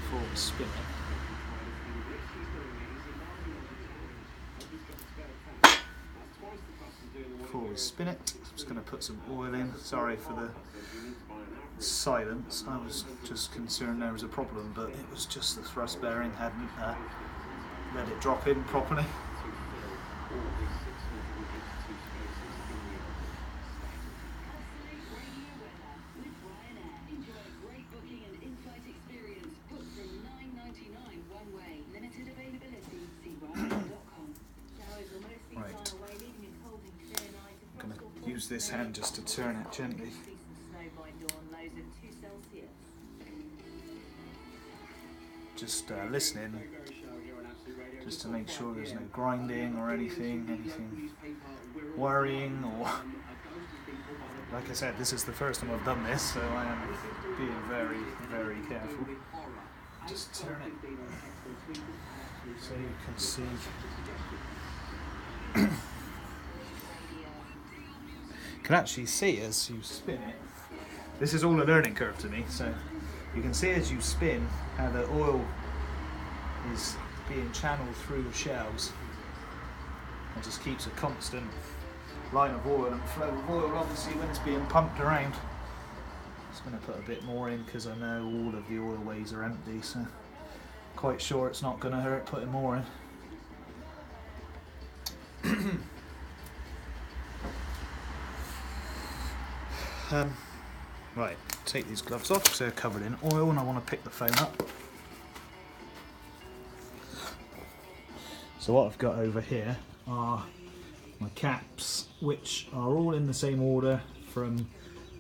before we spin it. Before we spin it, I'm just going to put some oil in. Sorry for the silence, I was just concerned there was a problem, but it was just the thrust bearing hadn't let it drop in properly. Right, I'm going to use this hand just to turn it gently. Just listening, just to make sure there's no grinding or anything worrying, or like I said, this is the first time I've done this, so I am being very, very careful. Just turn it so you can see. You can actually see as you spin it. This is all a learning curve to me, so you can see as you spin how the oil is being channeled through the shells. It just keeps a constant line of oil and flow of oil, obviously, when it's being pumped around. Just going to put a bit more in because I know all of the oil ways are empty, so quite sure it's not going to hurt putting more in. Right, take these gloves off because they're covered in oil and I want to pick the phone up. So what I've got over here are my caps, which are all in the same order from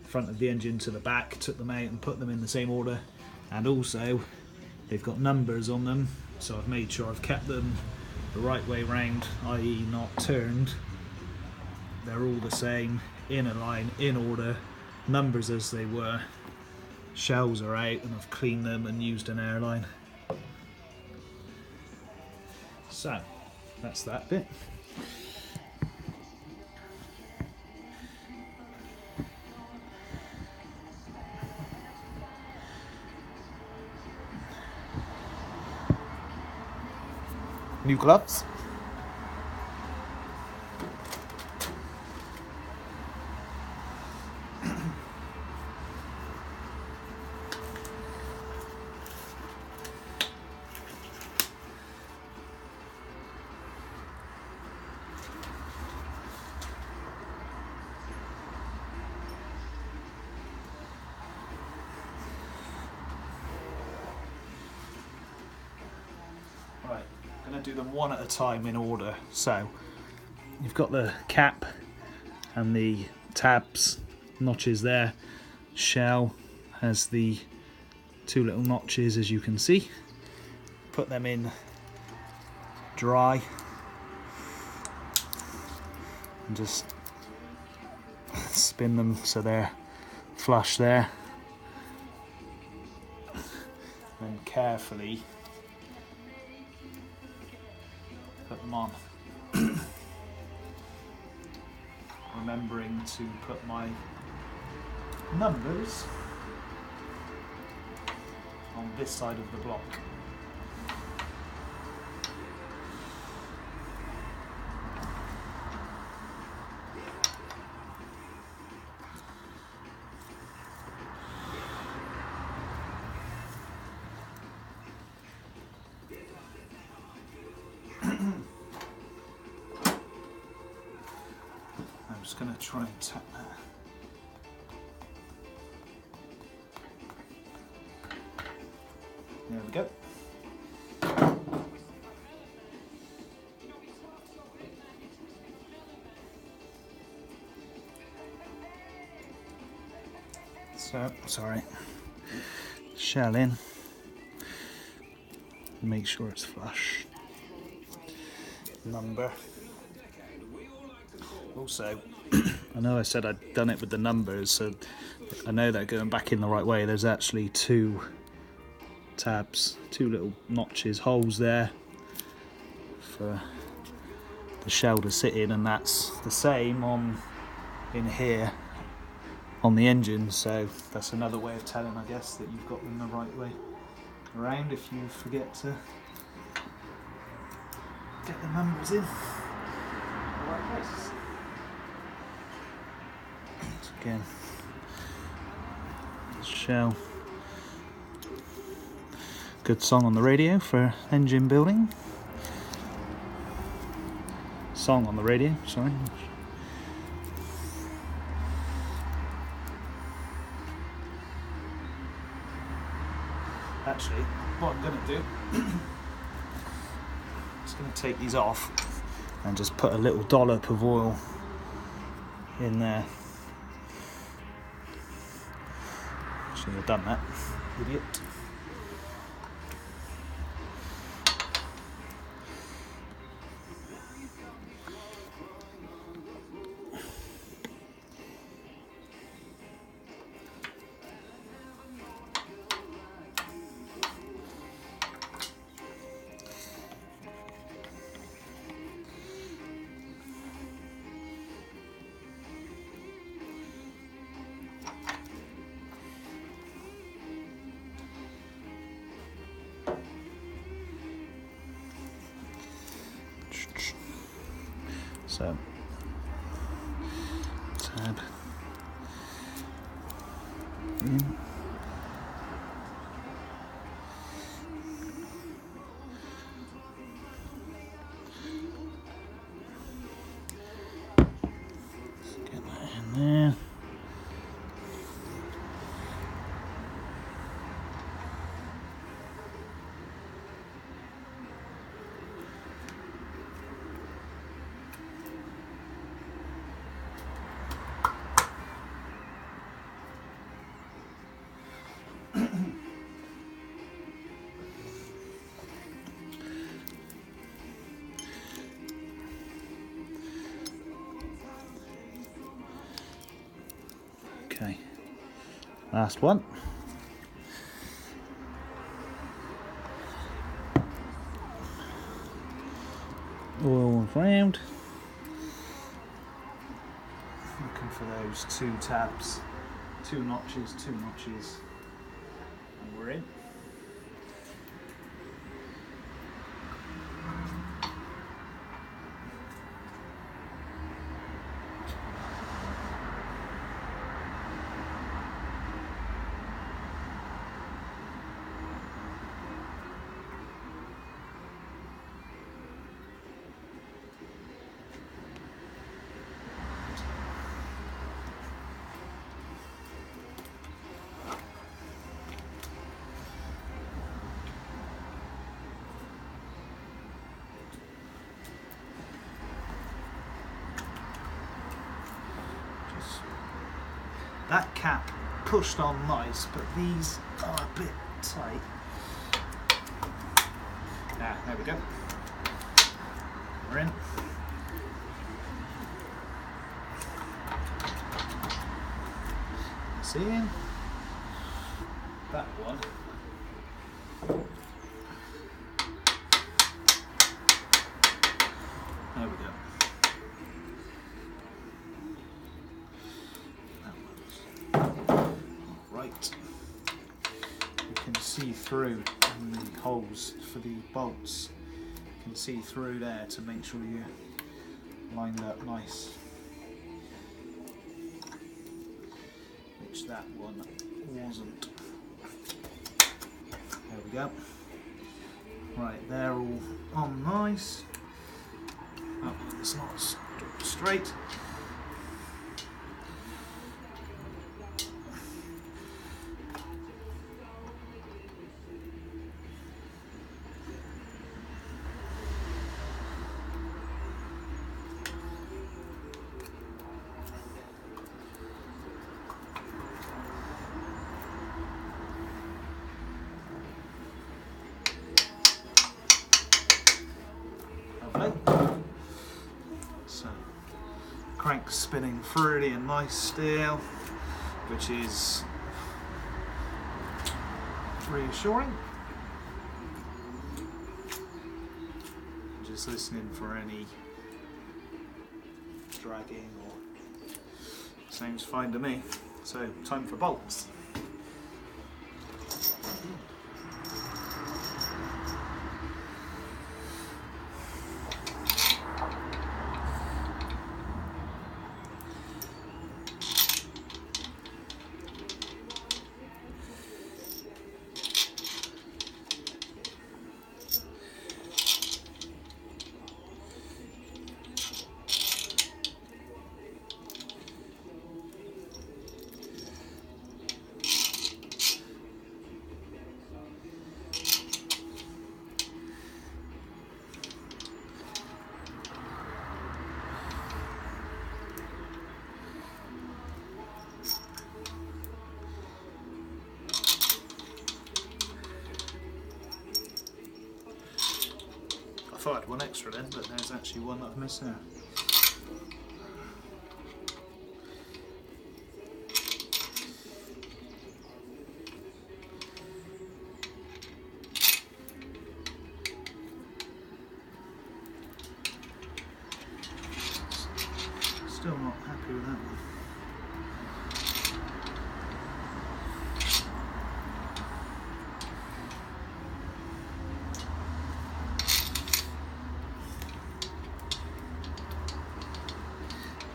front of the engine to the back. Took them out and put them in the same order, and also they've got numbers on them, so I've made sure I've kept them the right way round, i.e. not turned. They're all the same, in a line, in order, numbers as they were. Shells are out and I've cleaned them and used an airline. So that's that bit. New gloves. Right, I'm going to do them one at a time in order. So you've got the cap and the tabs notches there. Shell has the two little notches, as you can see. Put them in dry and just spin them so they're flush there. Then carefully put them on. Remembering to put my numbers on this side of the block. I'm just going to try and tap that. There we go. So, sorry. Shell in. Make sure it's flush. Number. Also, I know I said I'd done it with the numbers, so I know they're going back in the right way. There's actually two tabs, two little notches, holes there for the shell to sit in, and that's the same on in here on the engine, so that's another way of telling, I guess, that you've got them the right way. around if you forget to get the numbers in the right places. So again, shell. Good song on the radio for engine building. Song on the radio, sorry. Actually, what I'm going to do, I'm just going to take these off and just put a little dollop of oil in there. Shouldn't have done that, idiot. So, tab in. Let's get that in there. Okay, last one. Oil round. Looking for those two tabs, two notches, and we're in. That cap pushed on nice, but these are a bit tight. Ah, there we go. We're in. See that one. There we go. You can see through the holes for the bolts. You can see through there to make sure you're lined up nice. Which that one wasn't. There we go. Right, they're all on nice. That one's not straight. So, crank spinning freely and nice still, which is reassuring. Just listening for any dragging or sounds fine to me. So, time for bolts. thought I had one extra then, but there's actually one that I've missed there. Still not happy with that one.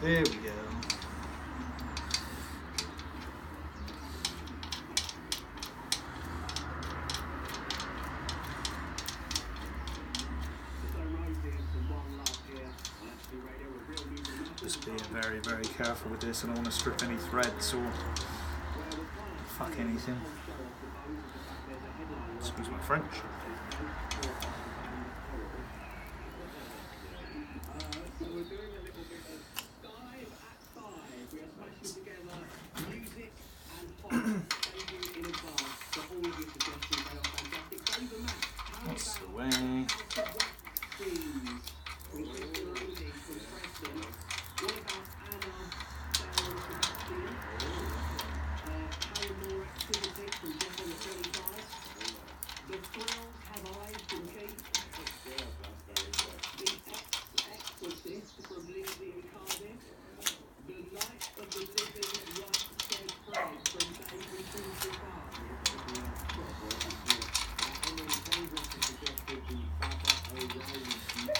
There we go. Just being very, very careful with this. I don't want to strip any threads or fuck anything. Excuse my French. That's the way.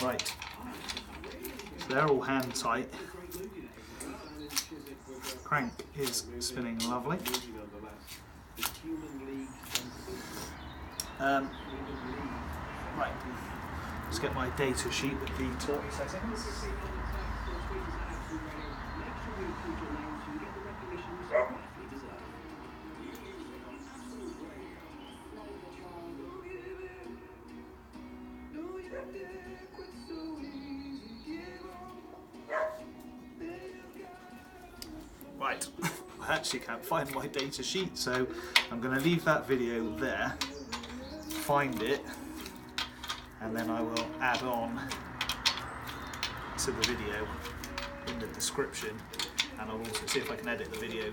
Right, so they're all hand tight. Crank is spinning lovely. Right, let's get my data sheet with the torque settings. Right, I actually can't find my data sheet, so I'm going to leave that video there, find it, and then I will add on to the video in the description, and I'll also see if I can edit the video